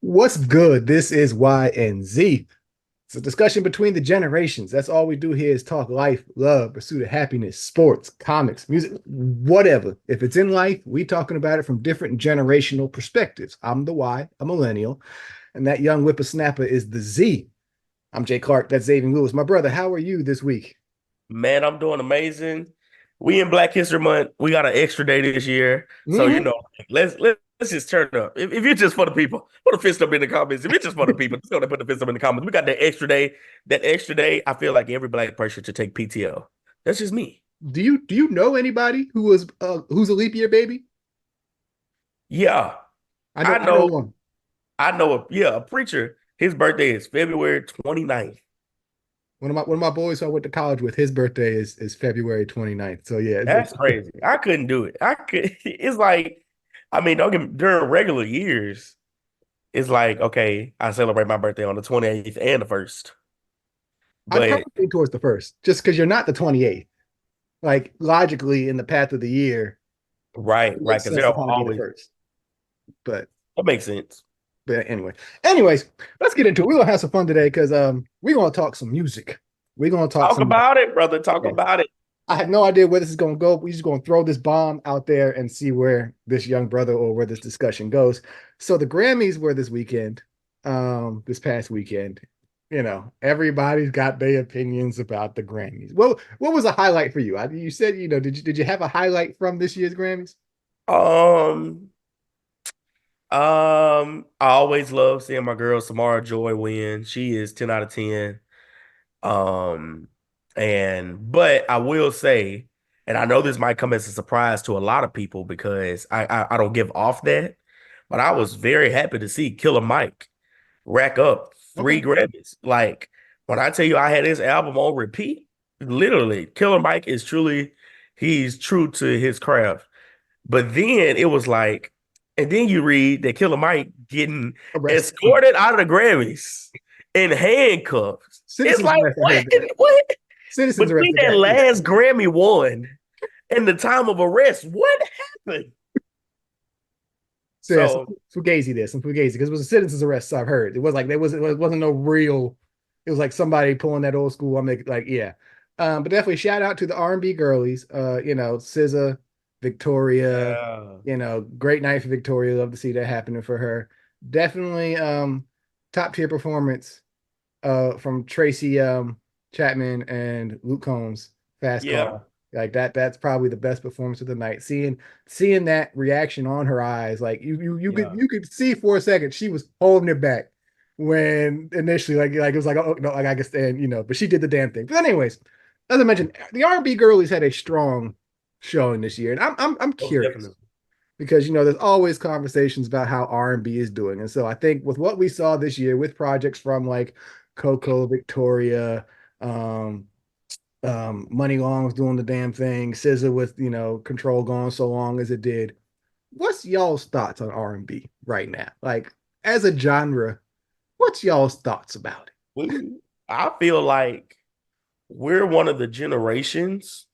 What's good? This is Y and Z. It's a discussion between the generations. That's all we do here is talk life, love, pursuit of happiness, sports, comics, music, whatever. If it's in life, we talking about it from different generational perspectives. I'm the Y, a millennial, and that young whippersnapper is the Z. I'm Jay Clark. That's Xavier Lewis. My brother, how are you this week? Man, I'm doing amazing. We in Black History Month. We got an extra day this year, so Mhm. let's just turn it up. If you're just for the people, put a fist up in the comments. If it's just for the people, just go to put the fist up in the comments. We got that extra day. That extra day, I feel like every black person should take PTO. That's just me. Do you know anybody who's a leap year baby? Yeah, I know I I know know. one. A preacher. His birthday is February 29th. One of my boys who I went to college with, his birthday is February 29th. So yeah, That's crazy. I couldn't do it. I could. It's like, I mean, don't get me, during regular years. It's like, okay, I celebrate my birthday on the 28th and the 1st. I'd But probably lean towards the first, just because you're not the 28th. Like logically, in the path of the year, right, it right, makes because sense they'll to kind of be the always first. But that makes sense. but anyway, anyways, let's get into it. We're gonna have some fun today because we're gonna talk some music. We're gonna talk Talk some. about it, brother. Talk Yeah. about it. I have no idea where this is gonna go. We're just gonna throw this bomb out there and see where this young brother or where this discussion goes. So the Grammys were this weekend, this past weekend. Everybody's got their opinions about the Grammys. Well, what was a highlight for you? You said, did you have a highlight from this year's Grammys? Um, I always love seeing my girl Samara Joy win. She is 10 out of 10. Um, but I will say, and I know this might come as a surprise to a lot of people because I don't give off that, but I was very happy to see Killer Mike rack up Okay. 3 Grammys. Like when I tell you I had his album on repeat, literally, Killer Mike is truly, he's true to his craft. But then it was like, and then you read that Killer Mike getting Arrested. escorted out of the Grammys in handcuffs. It's Citizens like, arrest. I what? heard that. What? Citizens Between arrested that guy too. last Grammy won and the time of arrest, what happened? So yeah, some So, Fugazi there, some Fugazi, because it was a citizens arrest. I've heard it was like it wasn't no real. It was like somebody pulling that old school. I'm like yeah, but definitely shout out to the R&B girlies. SZA, Victoria. yeah, Great night for Victoria. Love to see that happening for her. Definitely top tier performance from Tracy Chapman and Luke Combs. Fast yeah, Car. Like that's probably the best performance of the night. Seeing that reaction on her eyes, like you could yeah. you could see for a second she was holding it back when initially like it was like, oh no, like I can stand, but she did the damn thing. But anyways, as I mentioned, the R&B girlies had a strong showing this year, and I'm Most curious definitely. because there's always conversations about how R&B is doing. And so I think with what we saw this year with projects from like Coco, Victoria, um, Money Long was doing the damn thing, SZA with Control going so long as it did. What's y'all's thoughts on R&B right now? Like as a genre, what's y'all's thoughts about it? I feel like we're one of the generations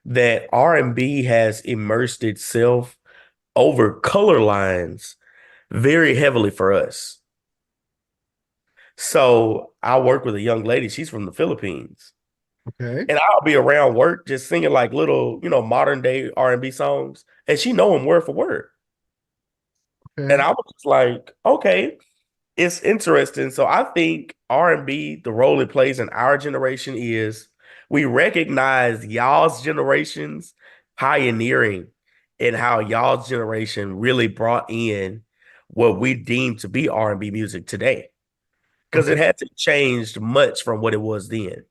that R&B has immersed itself over color lines very heavily for us. So I work with a young lady, she's from the Philippines. Okay. And I'll be around work just singing like little, modern day R&B songs, and she know them word for word. And Okay. I was just like, okay, it's interesting. So I think R&B, the role it plays in our generation is we recognize y'all's generation's pioneering and how y'all's generation really brought in what we deem to be R&B music today. Because Okay. it hasn't changed much from what it was then.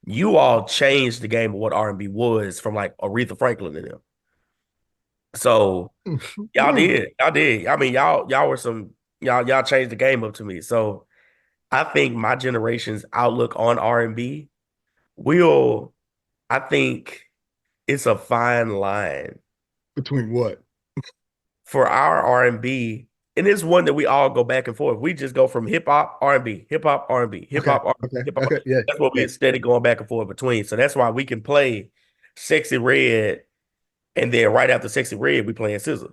You all changed the game of what R&B was from like Aretha Franklin and them. So y'all Mm. did. Y'all did. I mean, y'all were y'all changed the game up to me. So I think my generation's outlook on R&B will, I think it's a fine line Between what? for our R&B. And it's one that we all go back and forth. We just go from hip hop, R&B, hip hop, R&B, hip Okay. hop, R&B, Okay. hip hop. Okay. Yeah. That's what Yeah. we're steady going back and forth between. So that's why we can play Sexy Red, and then right after Sexy Red, we playing Scissor.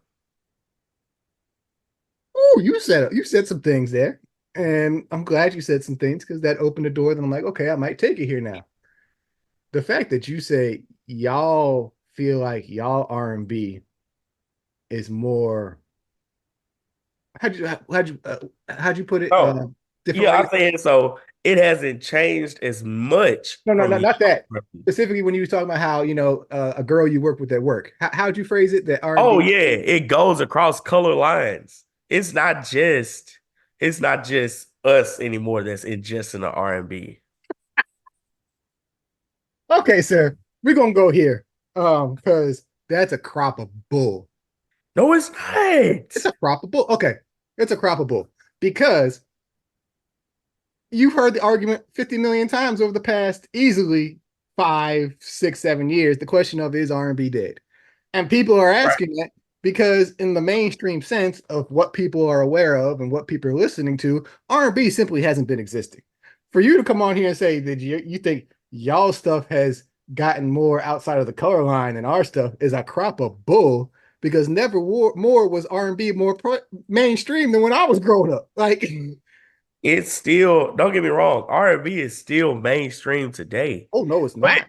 Ooh, you said some things there, and I'm glad you said some things because that opened the door. Then I'm like, okay, I might take it here now. The fact that you say y'all feel like y'all R&B is more how'd you put it Oh, different yeah, way? I said so. It hasn't changed as much No, no, from no, the not that. R&B. Specifically, when you were talking about how a girl you work with at work. How'd you phrase it? That Oh R&B. yeah, it goes across color lines. It's not just us anymore that's ingesting the R&B. Okay, sir, we're gonna go here. Because that's a crop of bull. No, it's It's not. a crop of bull. Okay, it's a crop of bull because you've heard the argument 50 million times over the past easily 5, 6, 7 years. The question of is R&B dead? And people are Right. asking that because in the mainstream sense of what people are aware of and what people are listening to, R&B simply hasn't been existing. For you to come on here and say that you think y'all stuff has gotten more outside of the color line than our stuff is a crop of bull because never more was R&B more mainstream than when I was growing up. Like, It's still, don't get me wrong, R&B is still mainstream today. oh no, it's But not.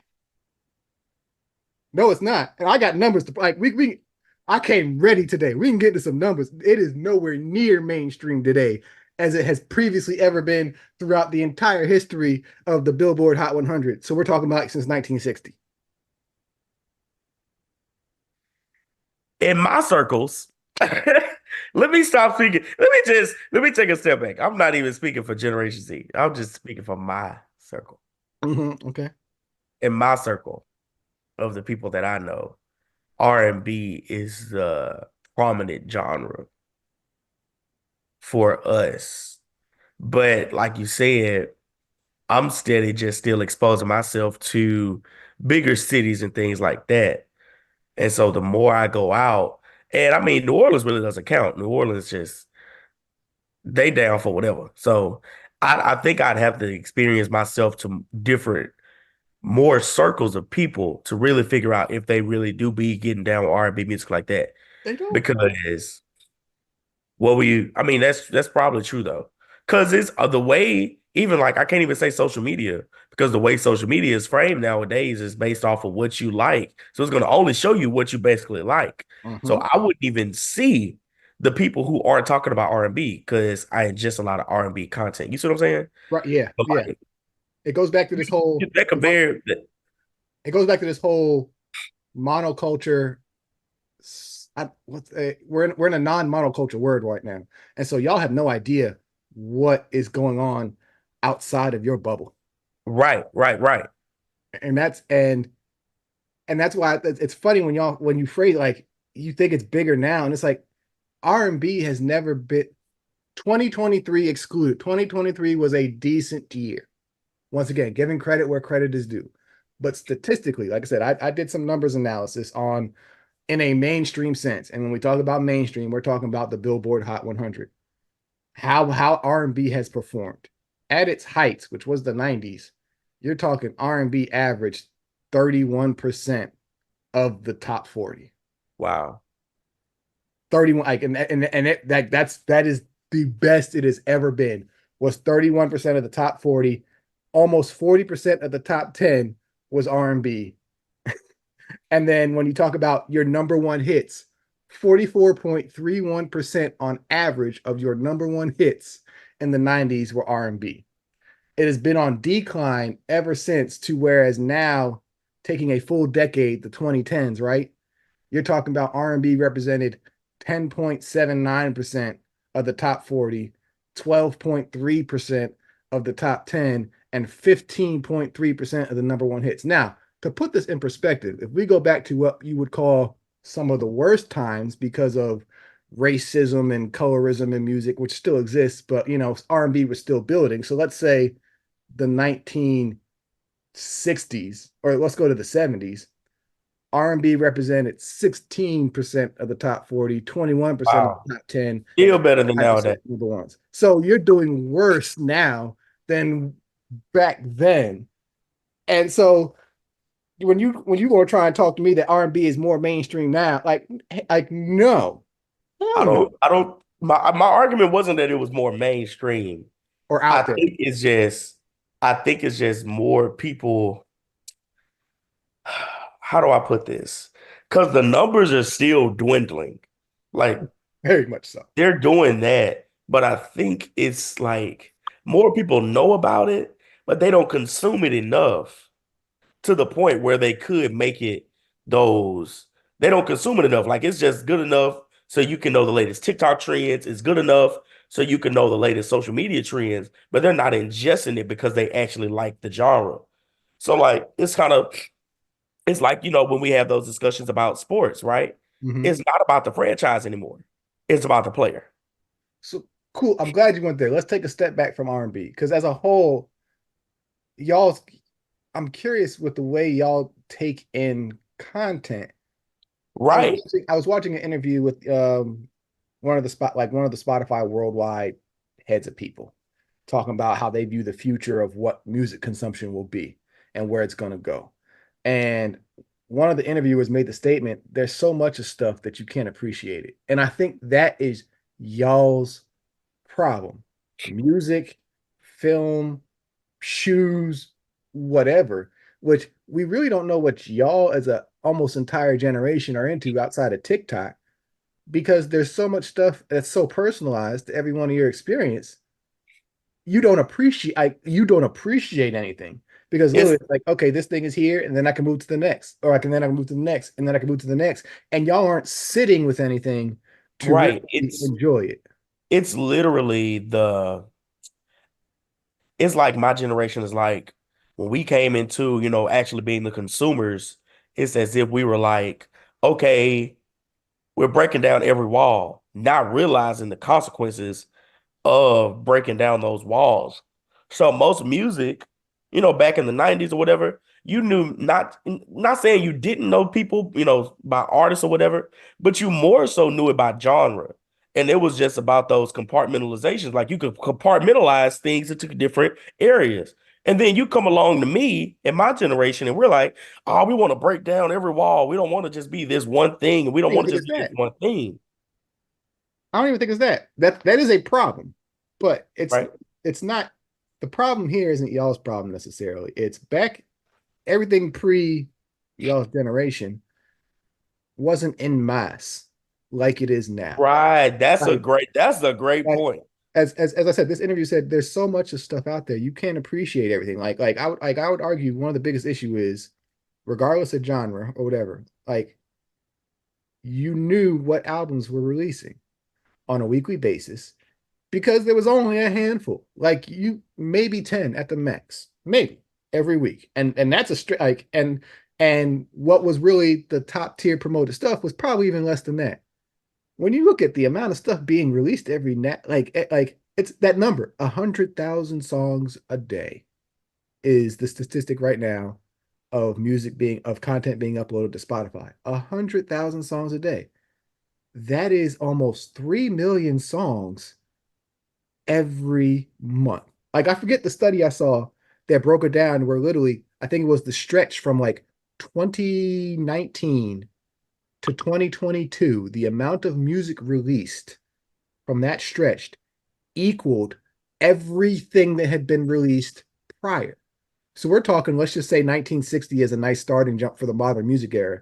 No, it's not. And I got numbers to like we I came ready today. We can get into some numbers. It is nowhere near mainstream today as it has previously ever been throughout the entire history of the Billboard Hot 100. So we're talking about since 1960. in my circles, let me stop speaking. Let me take a step back. I'm not even speaking for Generation Z. I'm just speaking for my circle. Okay. In my circle of the people that I know, R&B is the prominent genre for us. But like you said, I'm steady just still exposing myself to bigger cities and things like that. And so the more I go out, and I mean, New Orleans really doesn't count. New Orleans just, they down for whatever. So I think I'd have to experience myself to different, more circles of people to really figure out if they really do be getting down with R&B music like that. They don't. Because what were you? I mean, that's probably true though, because it's the way. Even like I can't even say social media because the way social media is framed nowadays is based off of what you like. So it's going to only show you what you basically like. So Mm-hmm. I wouldn't even see the people who aren't talking about R&B because I ingest a lot of R&B content. You see what I'm saying? Right. Yeah. But Yeah. like It goes back to this whole that compare, it goes back to this whole monoculture. We're in a non-monoculture world right now. And so y'all have no idea what is going on outside of your bubble. right, right, right. And that's why it's funny when you phrase it, like you think it's bigger now, and it's like R&B has never been 2023 excluded. 2023 was a decent year. Once again, giving credit where credit is due. But statistically, like I said, I did some numbers analysis on in a mainstream sense. And when we talk about mainstream, we're talking about the Billboard Hot 100. How R&B has performed. At its heights, which was the 90s, you're talking R&B averaged 31% of the top 40. Wow. 31 like and that is the best it has ever been. Was 31% of the top 40, almost 40% of the top 10 was R&B. And then when you talk about your number one hits, 44.31% on average of your number one hits in the 90s were R&B. It has been on decline ever since to whereas now taking a full decade, the 2010s, right? You're talking about R&B represented 10.79% of the top 40, 12.3% of the top 10, and 15.3% of the number one hits. Now, to put this in perspective, if we go back to what you would call some of the worst times because of racism and colorism in music, which still exists, but R&B was still building. So let's say the 1960s, or let's go to the 70s. R&B represented 16% of the top 40, 21% of Wow. the top 10, Still better than 5% nowadays. of the ones. So you're doing worse now than back then. And so when you going to try and talk to me that R&B is more mainstream now, like no. I Hell no. don't, I don't. my argument wasn't that it was more mainstream. or I out there? think it's just I think it's just more people. How do I put this? Because the numbers are still dwindling. Like Very much so. they're doing that, but I think it's like more people know about it, but they don't consume it enough to the point where they could make it those. They don't consume it enough. Like it's just good enough so you can know the latest TikTok trends. It's good enough so you can know the latest social media trends, but they're not ingesting it because they actually like the genre. So like it's like, when we have those discussions about sports, right? Hmm. It's not about the franchise anymore. It's about the player. So cool. I'm glad you went there. Let's take a step back from R&B because as a whole, y'all, I'm curious with the way y'all take in content. Right. I was watching an interview with one of the Spotify worldwide heads of people talking about how they view the future of what music consumption will be and where it's going to go. And one of the interviewers made the statement, there's so much of stuff that you can't appreciate it. And I think that is y'all's problem. Music, film, shoes, whatever, which we really don't know what y'all as a almost entire generation are into outside of TikTok because there's so much stuff that's so personalized to every one of your experience. You don't appreciate anything because literally It's it's like, okay, this thing is here, and then I can move to the next, or I can move to the next, and then I can move to the next. And y'all aren't sitting with anything to right. really enjoy it. It's literally it's like my generation is like when we came into, actually being the consumers, it's as if we were like, okay, we're breaking down every wall, not realizing the consequences of breaking down those walls. So most music, back in the 90s or whatever, you knew not saying you didn't know people, by artists or whatever, but you more so knew it by genre. And it was just about those compartmentalizations. Like you could compartmentalize things into different areas. And then you come along to me in my generation, and we're like, oh, we want to break down every wall. We don't want to just be this one thing, and we I don't don't even want to think just it's be this that. one thing, I don't even think it's that. That is a problem, but right? it's not. The problem here isn't y'all's problem necessarily. It's back everything pre y'all's generation wasn't in mass like it is now. Right. Like, That's a great like point. as I said, this interview said there's so much of stuff out there you can't appreciate everything. I would argue one of the biggest issue is regardless of genre or whatever, like you knew what albums were releasing on a weekly basis because there was only a handful, like you maybe 10 at the max, maybe every week. And that's a straight like and what was really the top tier promoted stuff was probably even less than that. When you look at the amount of stuff being released every net, like it's that number, 100,000 songs a day is the statistic right now of content being uploaded to Spotify. 100,000 songs a day. That is almost 3 million songs every month. Like I forget the study I saw that broke it down where literally I think it was the stretch from like 2019 to 2022, the amount of music released from that stretch equaled everything that had been released prior. So we're talking, let's just say 1960 is a nice starting jump for the modern music era.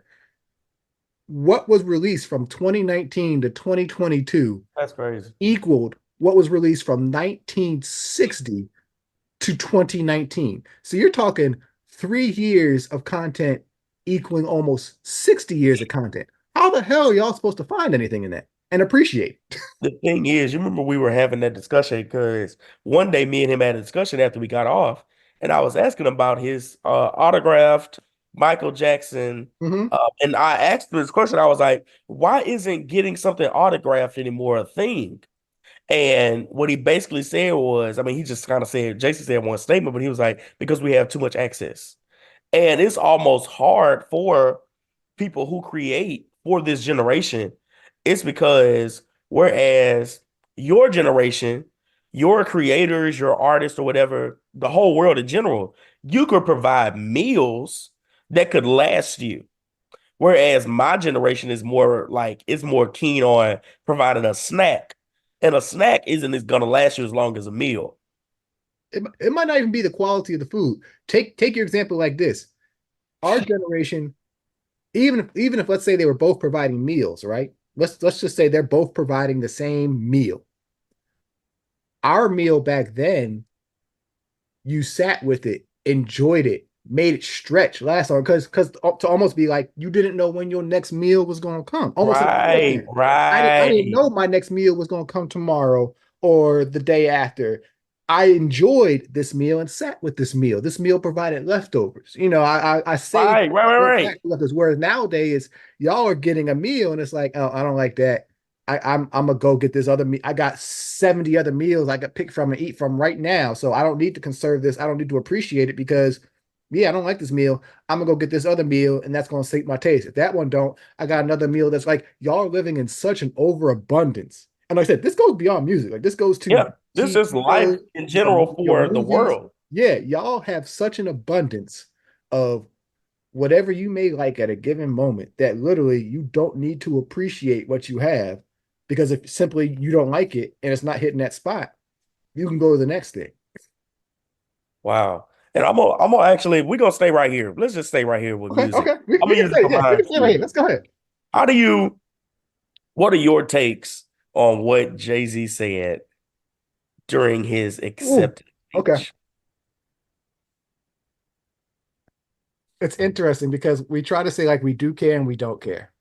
What was released from 2019 to 2022 That's crazy. equaled what was released from 1960 to 2019. So you're talking 3 years of content equaling almost 60 years of content. How the hell are y'all supposed to find anything in that and appreciate? The thing is, you remember we were having that discussion because one day me and him had a discussion after we got off, and I was asking him about his autographed Michael Jackson. Mm-hmm. And I asked him this question. I was like, why isn't getting something autographed anymore a thing? And what he basically said was, I mean, he just kind of said, Jason said one statement, but he was like, because we have too much access. And it's almost hard for people who create for this generation. It's because whereas your generation, your creators, your artists, or whatever, the whole world in general, you could provide meals that could last you. Whereas my generation is more like it's more keen on providing a snack. And a snack isn't gonna last you as long as a meal. It might not even be the quality of the food. Take your example like this. Our generation, even if let's say they were both providing meals, right? Let's just say they're both providing the same meal. Our meal back then, you sat with it, enjoyed it, made it stretch, last long, because to almost be like you didn't know when your next meal was going to come. Almost like Right, I didn't right. know my next meal was going to come tomorrow or the day after. I enjoyed this meal and sat with this meal. This meal provided leftovers. I saved Right, right, right, right. back leftovers. Whereas nowadays, y'all are getting a meal and it's like, oh, I don't like that. I'm gonna go get this other meal. I got 70 other meals I could pick from and eat from right now. So I don't need to conserve this. I don't need to appreciate it because yeah, I don't like this meal. I'm gonna go get this other meal and that's gonna sate my taste. If that one don't, I got another meal that's like y'all are living in such an overabundance. And like I said, this goes beyond music. Like this goes to Yeah, this is TV life shows, in general your for the movies. world. Yeah, y'all have such an abundance of whatever you may like at a given moment that literally you don't need to appreciate what you have because if simply you don't like it and it's not hitting that spot, you can go to the next thing. Wow. And I'm gonna actually we're gonna stay right here. Let's just stay right here with Okay, music. okay. We, I'm we gonna can use it say, for yeah, we mine can say right here. too. Let's go ahead. How do you what are your takes on what Jay-Z said during his Ooh, acceptance okay. speech? It's interesting because we try to say like we do care and we don't care.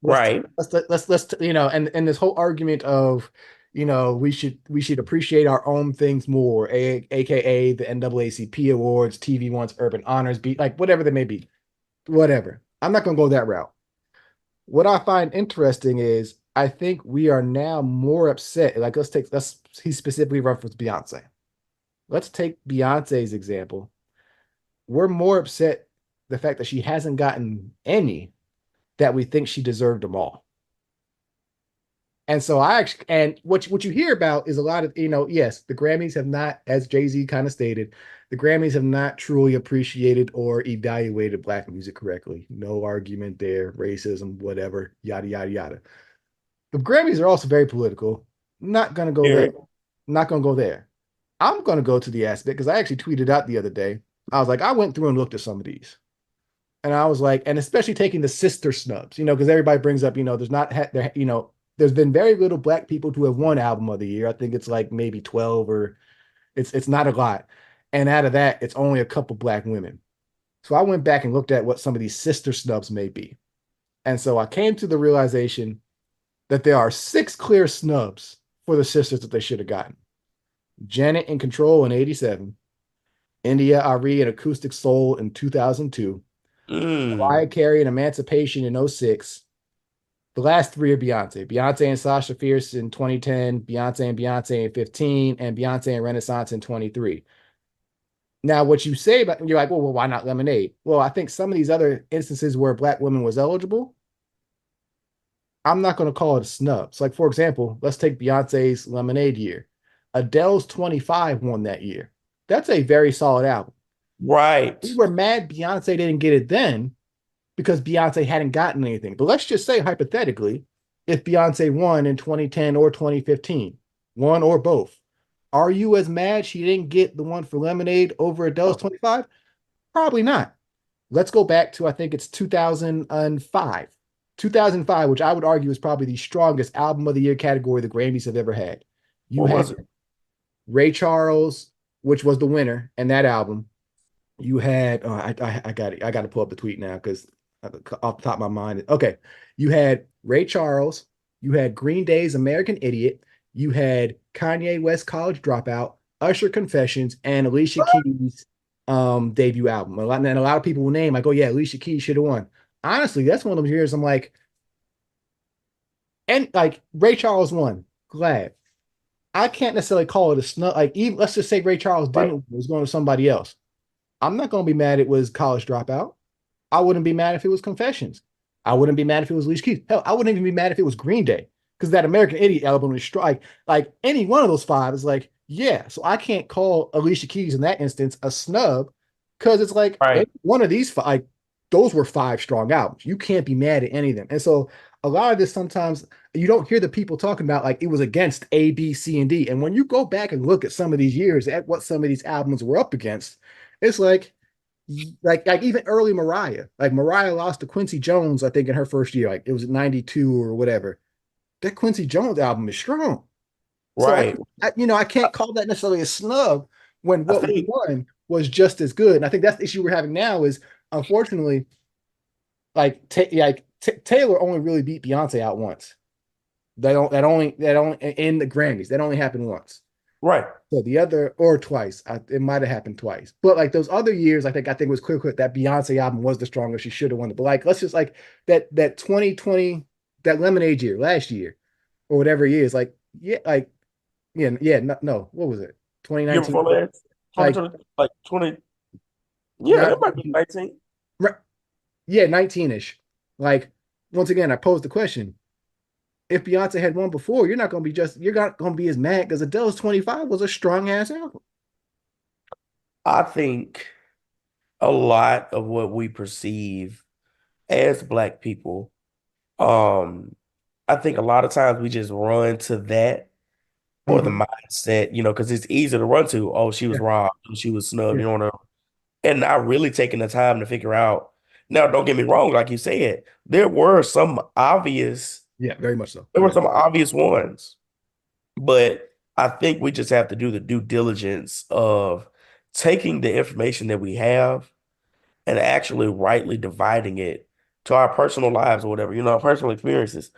let's Right. let's and this whole argument of we should appreciate our own things more, aka the NAACP awards, TV wants urban honors, be like whatever they may be, whatever. I'm not gonna go that route. What I find interesting is I think we are now more upset. Like let's he specifically referenced Beyonce. Let's take Beyonce's example. We're more upset the fact that she hasn't gotten any that we think she deserved them all. And so I actually, and what you hear about is a lot of, yes, the Grammys have not, as Jay-Z kind of stated, the Grammys have not truly appreciated or evaluated Black music correctly. No argument there, racism, whatever, yada, yada, yada. The Grammys are also very political. Not going to go there. Very. Not going to go there. I'm going to go to the aspect because I actually tweeted out the other day. I was like, I went through and looked at some of these. And I was like, and especially taking the sister snubs, because everybody brings up, there's not, there, there's been very little Black people to have won album of the year. I think it's like maybe 12 or it's not a lot. And out of that, it's only a couple Black women. So I went back and looked at what some of these sister snubs may be. And so I came to the realization that there are 6 clear snubs for the sisters that they should have gotten. Janet in Control in 87, India Ari in Acoustic Soul in 2002, Mm, Mariah Carey in Emancipation in '06. The last 3 are Beyonce. Beyonce and Sasha Fierce in 2010, Beyonce in 15, and Beyonce and Renaissance in 23. Now, what you say about you're like, well, why not Lemonade? Well, I think some of these other instances where Black women was eligible, I'm not going to call it a snub. So, like for example, let's take Beyonce's Lemonade year. Adele's 25 won that year. That's a very solid album. We right. were mad Beyonce didn't get it then because Beyonce hadn't gotten anything. But let's just say hypothetically, if Beyonce won in 2010 or 2015, one or both, are you as mad she didn't get the one for Lemonade over Adele's 25? Probably not. Let's go back to I think it's 2005. 2005, which I would argue is probably the strongest album of the year category the Grammys have ever had. You What had was it? Ray Charles, which was the winner, and that album. You had I got it. I got to pull up the tweet now because off the top of my mind. Okay, you had Ray Charles, you had Green Day's American Idiot, you had Kanye West College Dropout, Usher Confessions, and Alicia Keys' debut album. And a lot of people will name like, oh yeah, Alicia Keys should have won. Honestly, that's one of those years I'm like, and like Ray Charles won. Glad. I can't necessarily call it a snub. Like even let's just say Ray Charles Right. didn't was going to somebody else. I'm not going to be mad it was College Dropout. I wouldn't be mad if it was Confessions. I wouldn't be mad if it was Alicia Keys. Hell, I wouldn't even be mad if it was Green Day because that American Idiot album is strike. Like any one of those 5 is like, yeah. So I can't call Alicia Keys in that instance a snub because it's like any Right. one of these 5, like those were 5 strong albums. You can't be mad at any of them. And so a lot of this sometimes you don't hear the people talking about like it was against A, B, C, and D. And when you go back and look at some of these years at what some of these albums were up against, it's like even early Mariah, like Mariah lost to Quincy Jones, I think in her first year, like it was 92 or whatever. That Quincy Jones album is strong. So Right. I can't call that necessarily a snub when I what we think won was just as good. And I think that's the issue we're having now is unfortunately, Taylor only really beat Beyonce out once. That only in the Grammys. That only happened once. right. So the other or twice. It might have happened twice. But like those other years, I think it was clear that Beyonce album was the strongest. She should have won it. But like let's just like that 2020, that Lemonade year, last year, or whatever year is no, what was it? Year 2019. before last, Like 2020, like 20. Yeah, not that might be 19. yeah, 19-ish. Like once again, I posed the question. If Beyonce had won before, you're not gonna be as mad because Adele's 25 was a strong ass album. I think a lot of what we perceive as Black people, um, I think a lot of times we just run to that or the Mm-hmm. mindset, because it's easy to run to. Oh, she was Yeah, robbed, oh, she was snubbed, yeah, and not really taking the time to figure out. Now, don't get me wrong, like you said, yeah, very much so. there were Yeah. some obvious ones, but I think we just have to do the due diligence of taking the information that we have and actually rightly dividing it to our personal lives or whatever, our personal experiences.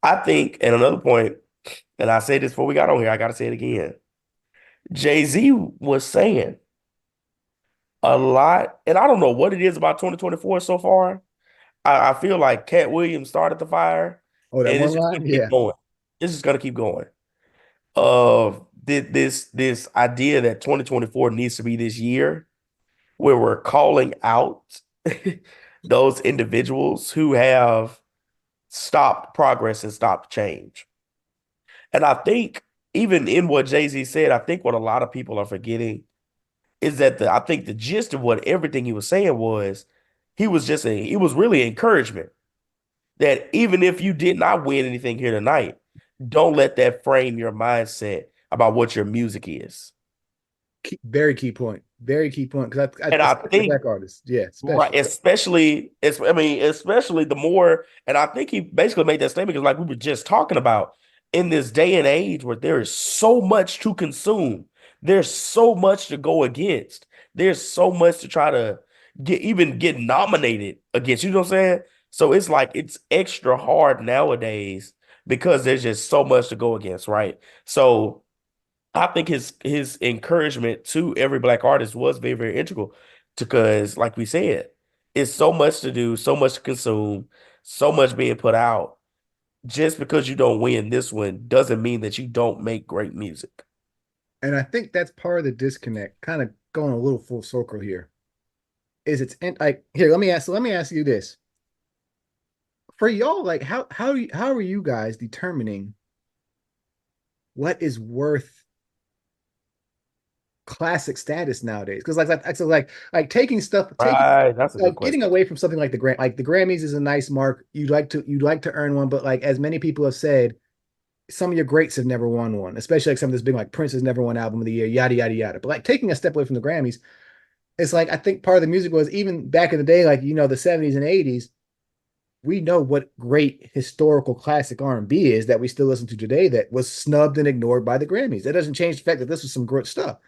I think, and another point, and I said this before we got on here, I got to say it again. Jay-Z was saying a lot, and I don't know what it is about 2024 so far. I feel like Cat Williams started the fire, Oh, that and it's one just going line? to keep Yeah. going. It's just going to keep going. Of this idea that 2024 needs to be this year where we're calling out those individuals who have stopped progress and stopped change. And I think even in what Jay-Z said, I think what a lot of people are forgetting is that I think the gist of what everything he was saying was he was really encouragement that even if you did not win anything here tonight, don't let that frame your mindset about what your music is. Very key point. Very key point. Because And I especially the think black artists. Yeah, right, especially. especially the more, and I think he basically made that statement because, like we were just talking about, in this day and age where there is so much to consume, there's so much to go against, there's so much to try to get nominated against. You know what I'm saying? So it's like it's extra hard nowadays because there's just so much to go against, right? So I think his encouragement to every Black artist was very, very integral because, like we said, it's so much to do, so much to consume, so much being put out. Just because you don't win this one doesn't mean that you don't make great music. And I think that's part of the disconnect, kind of going a little full circle here. Is it's in, like here, let me ask you this. For y'all, like how are you guys determining what is worth classic status nowadays? Because like taking stuff, taking Right, that's a good like getting question. away from something like the Grammys is a nice mark. You'd like to earn one, but like as many people have said, some of your greats have never won one, especially like some of this big like Prince has never won album of the year, yada yada yada. But like taking a step away from the Grammys, it's like I think part of the music was even back in the day, like the 70s and 80s, we know what great historical classic R&B is that we still listen to today that was snubbed and ignored by the Grammys. That doesn't change the fact that this was some great stuff.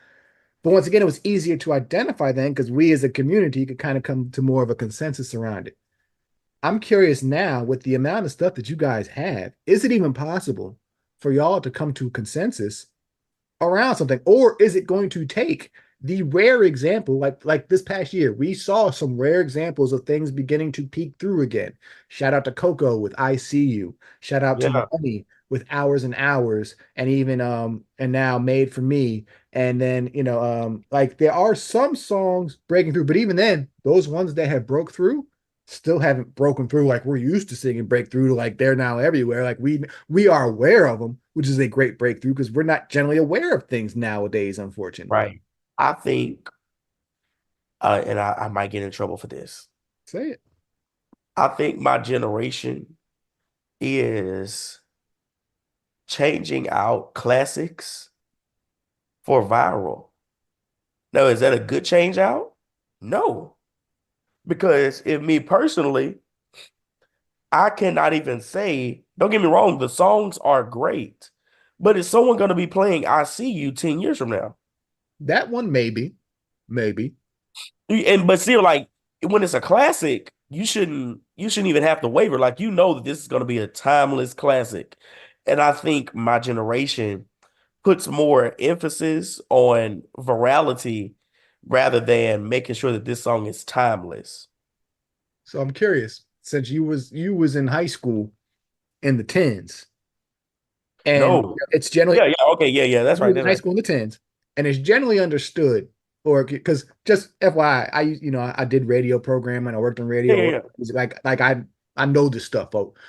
But once again, it was easier to identify then because we as a community could kind of come to more of a consensus around it. I'm curious now with the amount of stuff that you guys have, is it even possible for y'all to come to a consensus around something, or is it going to take the rare example like this past year we saw some rare examples of things beginning to peek through again. Shout out to Coco with I See You. Shout out to Yeah, Money with Hours and Hours, and even and now Made for Me. And then like there are some songs breaking through, but even then those ones that have broke through still haven't broken through like we're used to seeing breakthrough to like they're now everywhere. Like we are aware of them, which is a great breakthrough because we're not generally aware of things nowadays, unfortunately. right. I think, and I might get in trouble for this. Say it. I think my generation is changing out classics for viral. Now, is that a good change out? No, because if me personally, I cannot even say, don't get me wrong, the songs are great, but is someone going to be playing I See You 10 years from now? That one, maybe, maybe. And but still, like when it's a classic, you shouldn't even have to waver. Like you know that this is going to be a timeless classic. And I think my generation puts more emphasis on virality rather than making sure that this song is timeless. So I'm curious, since you was in high school in the tens, and No. it's generally Yeah, yeah, okay, yeah, yeah. That's you right. was in That's high right. school in the tens, and it's generally understood, or because just FYI, I did radio programming, I worked in Yeah, radio, yeah, or yeah. like I know this stuff, folks.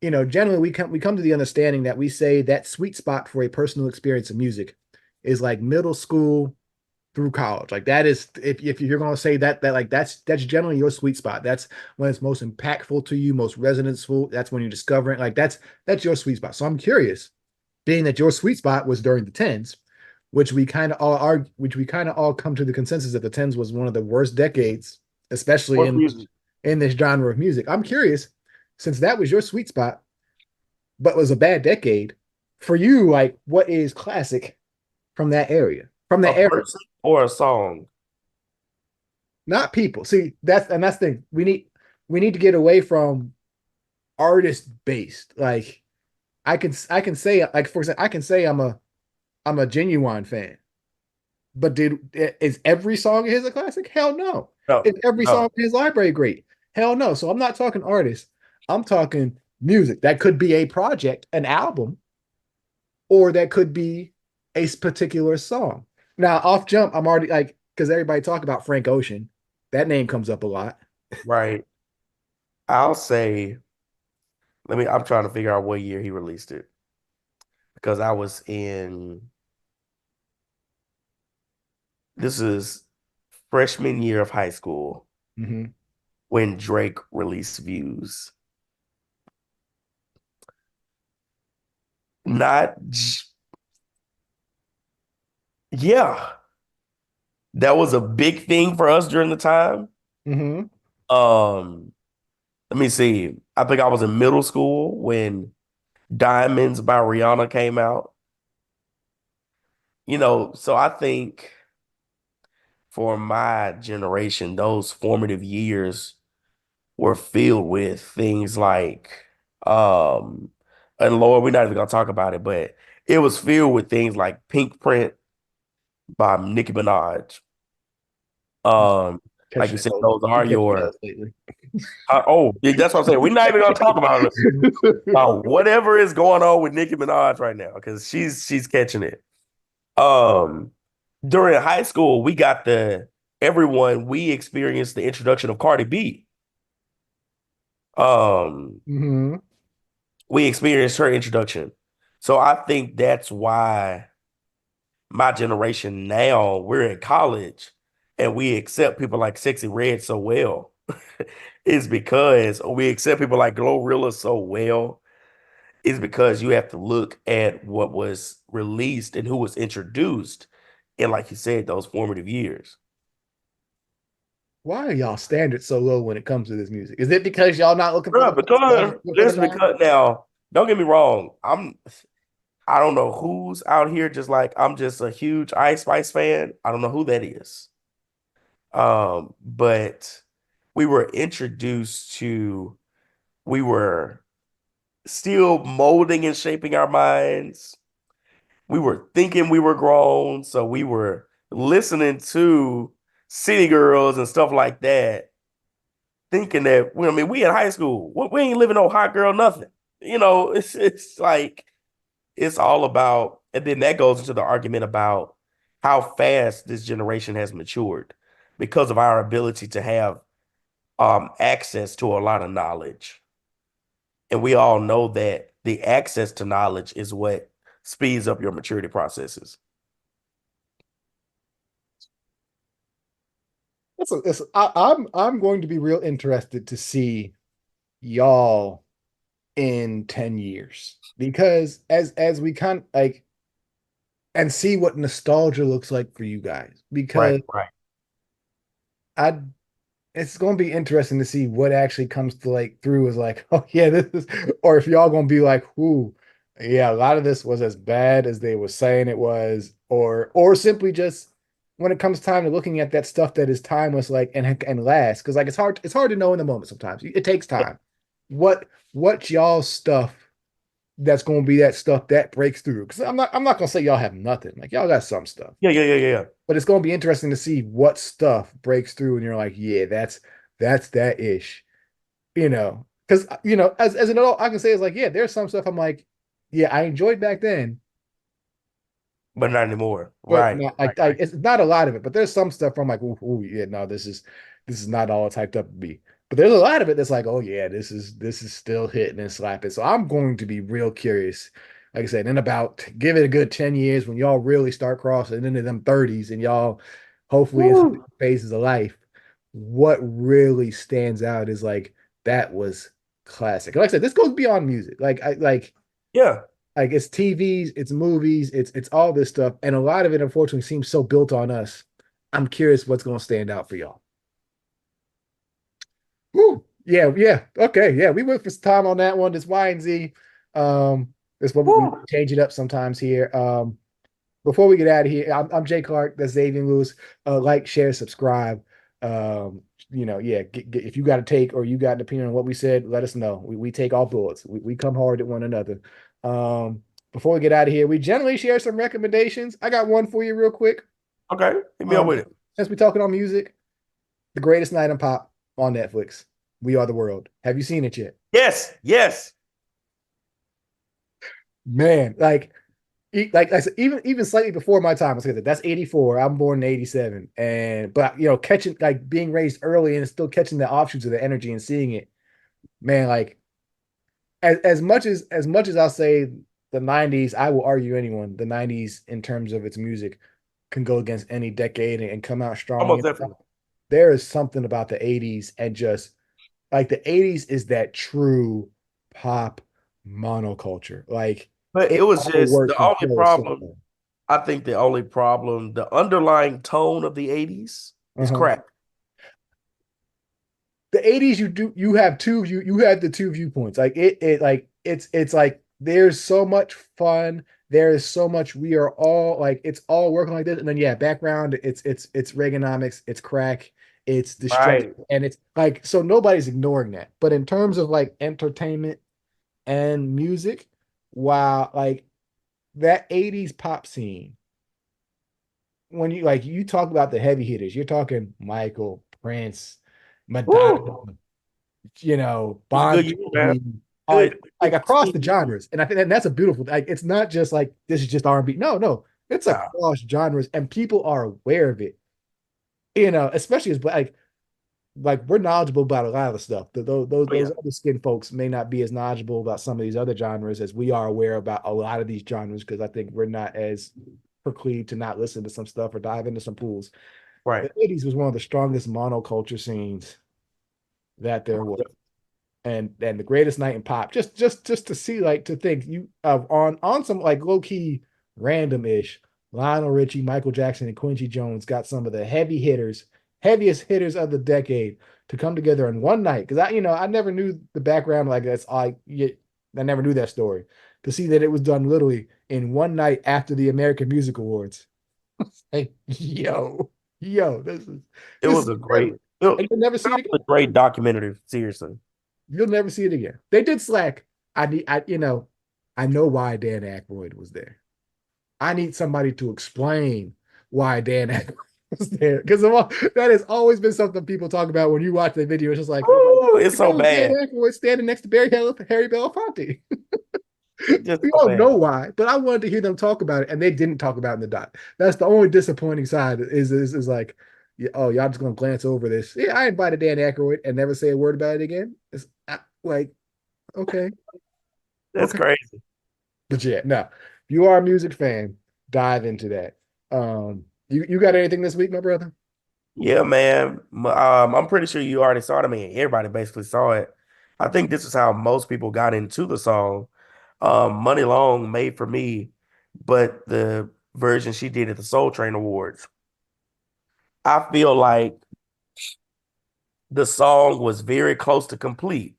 Generally we come to the understanding that we say that sweet spot for a personal experience of music is like middle school through college. Like that is if you're gonna say that like that's generally your sweet spot. That's when it's most impactful to you, most resonanceful. That's when you discover it. Like that's your sweet spot. So I'm curious, being that your sweet spot was during the tens, which we kind of all come to the consensus that the tens was one of the worst decades, especially What music? in this genre of music. I'm curious, since that was your sweet spot, but was a bad decade for you. Like, what is classic from that area, from A that era? person or a song? Not people. See, that's the thing. We need to get away from artist based. Like, I can say, like, for example, I can say I'm a genuine fan, but is every song of his a classic? Hell no. No, Is every song no. in his library great? Hell no. So I'm not talking artists. I'm talking music. That could be a project, an album, or that could be a particular song. Now, off jump, I'm already like, because everybody talk about Frank Ocean. That name comes up a lot. Right. I'll say, I'm trying to figure out what year he released it because I was this is freshman year of high school Mm-hmm. when Drake released Views. Not, yeah, that was a big thing for us during the time. Mm-hmm. Um, Let me see. I think I was in middle school when Diamonds by Rihanna came out. So I think for my generation, those formative years were filled with things like, um, and Lord, we're not even gonna talk about it, but it was filled with things like Pink Print by Nicki Minaj. Um, like you Catching said, those. those are You catching your, those lately. yeah, that's what I'm saying. We're not even gonna talk about it. Whatever is going on with Nicki Minaj right now, because she's catching it. Um, During high school, we experienced the introduction of Cardi B. Um, Mm-hmm. we experienced her introduction. So I think that's why my generation now, we're in college and we accept people like Sexy Red so well. Is because we accept people like Glorilla so well is because you have to look at what was released and who was introduced in, like you said, those formative years. Why are y'all standards so low when it comes to this music? Is it because y'all not looking for the Bruh, best because songs for the listen, night? because now, don't get me wrong, I don't know who's out here just like I'm just a huge Ice Spice fan. I don't know who that is. But we were introduced to we were still molding and shaping our minds. We were thinking we were grown, so we were listening to City Girls and stuff like that, thinking that I mean we in high school. We ain't living no hot girl nothing. It's like it's all about, and then that goes into the argument about how fast this generation has matured because of our ability to have access to a lot of knowledge. And we all know that the access to knowledge is what speeds up your maturity processes. I'm going to be real interested to see y'all. in 10 years? Because as we kind of like and see what nostalgia looks like for you guys. Right, Because right. I it's going to be interesting to see what actually comes to like through as like, oh yeah, this is, or if y'all going to be like, ooh, yeah, a lot of this was as bad as they were saying it was, or simply just when it comes time to looking at that stuff that is timeless, like and lasts, because like it's hard to know in the moment sometimes. It takes Yeah, time. What y'all stuff that's going to be that stuff that breaks through? Because I'm not going to say y'all have nothing. Like y'all got some stuff, yeah, yeah, yeah, yeah. but it's going to be interesting to see what stuff breaks through and you're like, yeah, that's that ish, because as an adult I can say it's like, yeah, there's some stuff I'm like, yeah, I enjoyed back then, But not anymore. but Right, not right, like right. it's not a lot of it, but there's some stuff I'm like, ooh, ooh, yeah, no, this is not all typed up to be. But there's a lot of it that's like, oh yeah, this is still hitting and slapping. So I'm going to be real curious. Like I said, in about give it a good 10 years when y'all really start crossing into them 30s and y'all hopefully in some Woo. phases of life, what really stands out is like that was classic. Like I said, this goes beyond music. Yeah. Like it's TVs, it's movies, it's all this stuff, and a lot of it unfortunately seems so built on us. I'm curious what's going to stand out for y'all. Woo. Yeah, yeah, okay, yeah. We went for some time on that one. This Y and Z. That's what we Woo. change it up sometimes here. Before we get out of here, I'm Jay Clark. That's Xavier Lewis. Like, share, subscribe. Um, yeah. If you got a take or you got an opinion on what we said, let us know. We take all bullets. We come hard at one another. Um, Before we get out of here, we generally share some recommendations. I got one for you real quick. Okay. Hit me up Um, with it. since we're talking on music, The Greatest Night in Pop on Netflix. We Are the World. Have you seen it yet? Yes, yes. Man, like I said, even slightly before my time, I said that's 84. I'm born in 87. And but catching like being raised early and still catching the offshoots of the energy and seeing it, man, like as much as I'll say the 90s, I will argue anyone, the 90s in terms of its music can go against any decade and come out strong. Almost And definitely. there is something about the 80s and just like the 80s is that true pop monoculture. Like But it it was all just the works and only flows so problem. well. I think the only problem, the underlying tone of the 80s is Uh-huh. crap. The 80s you have you have the two viewpoints. Like it like it's like there's so much fun. There is so much we are all like it's all working like this. And then yeah, background, it's Reaganomics, it's crack, it's destruction. Right. And it's like so nobody's ignoring that. But in terms of like entertainment and music, wow, like that 80s pop scene, when you talk about the heavy hitters, you're talking Michael, Prince, Madonna, Woo. It was a Bon good year, man. Jovi, Good, like good across 16 the years. genres. And I think that's a beautiful like it's not just like this is just R&B. No, no. It's Nah, across genres and people are aware of it. Especially as like we're knowledgeable about a lot of the stuff. oh, yeah. Those other skin folks may not be as knowledgeable about some of these other genres as we are aware about a lot of these genres because I think we're not as preclude to not listen to some stuff or dive into some pools. Right. The 80s was one of the strongest monoculture scenes that there was. And the greatest night in pop. Just to see, like to think you on some like low key random ish. Lionel Richie, Michael Jackson, and Quincy Jones got some of the heaviest hitters of the decade to come together in one night. Because I never knew the background like that's I never knew that story. To see that it was done literally in one night after the American Music Awards. Hey, yo, It this was is a great, incredible. it And you'll never see it was again. a great documentary. Seriously. You'll never see it again. They did Slack. I know why Dan Aykroyd was there. I need somebody to explain why Dan Aykroyd was there because that has always been something people talk about when you watch the video. It's just like, Ooh, it's so Dan bad. Aykroyd standing next to Harry Belafonte. Just We so all bad. know why, but I wanted to hear them talk about it, and they didn't talk about it in the doc. That's the only disappointing side is like, yeah, oh, y'all just gonna glance over this. Yeah, I invited Dan Aykroyd and never say a word about it again. Like, okay, That's okay. crazy. But yeah, no. If you are a music fan, dive into that. You got anything this week, my brother? Yeah, man. I'm pretty sure you already saw it. I mean, everybody basically saw it. I think this is how most people got into the song. Money Long made for me, but the version she did at the Soul Train Awards, I feel like the song was very close to complete.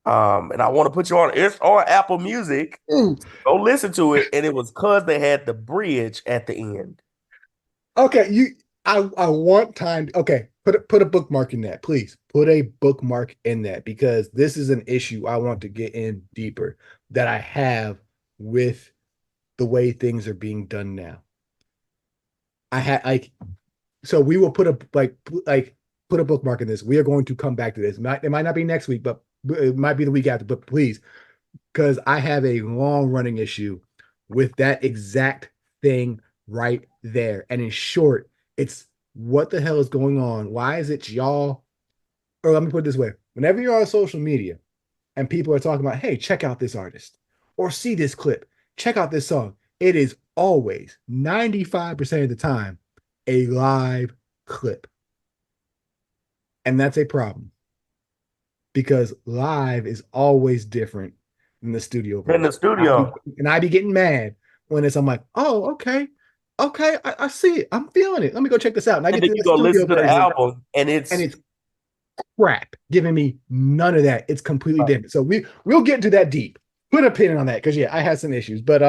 And I want to put you on, it's on Apple Music. Ooh, Go listen to it. And it was because they had the bridge at the end. okay, I want time. Okay, put a bookmark in that, please. Put a bookmark in that because this is an issue I want to get in deeper that I have with the way things are being done now. I had like so we will put a like put a bookmark in this. We are going to come back to this. It might not be next week, but it might be the week after. But please, because I have a long running issue with that exact thing right there. And in short, it's what the hell is going on? Why is it y'all? Or let me put it this way: whenever you're on social media and people are talking about, hey, check out this artist or see this clip, check out this song, it is always 95% of the time a live clip. And that's a problem because live is always different than the studio In the version. studio. And I be getting mad when it's I'm like, oh, okay, okay, I see it, I'm feeling it. Let me go check this out. And I And get then to you the go studio listen to the version, album and and it's it's crap, giving me none of that. It's completely different. So we'll get into that deep. Put a pin on that because yeah, I had some issues, but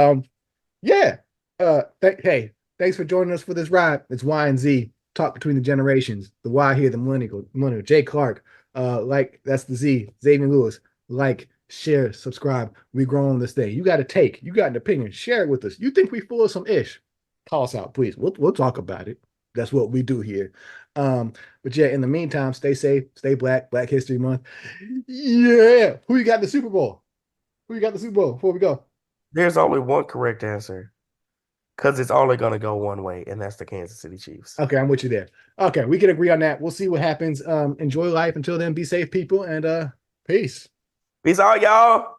yeah. Hey, thanks for joining us for this ride. It's Y and Z talk between the generations. The Y here, the millennial. Jay Clark. Like that's the Z. Xavier Lewis. Like, share, subscribe. We growing this thing. You got a take. You got an opinion. Share it with us. You think we full of some ish? Call us out, please. We'll talk about it. That's what we do here. But yeah, in the meantime, stay safe, stay black. Black History Month. Yeah. Who you got in the Super Bowl? Who you got in the Super Bowl before we go? there's only one correct answer because it's only going to go one way, and that's the Kansas City Chiefs. Okay, I'm with you there. Okay, we can agree on that. We'll see what happens. Enjoy life until then. Be safe, people, and peace. Peace out, y'all.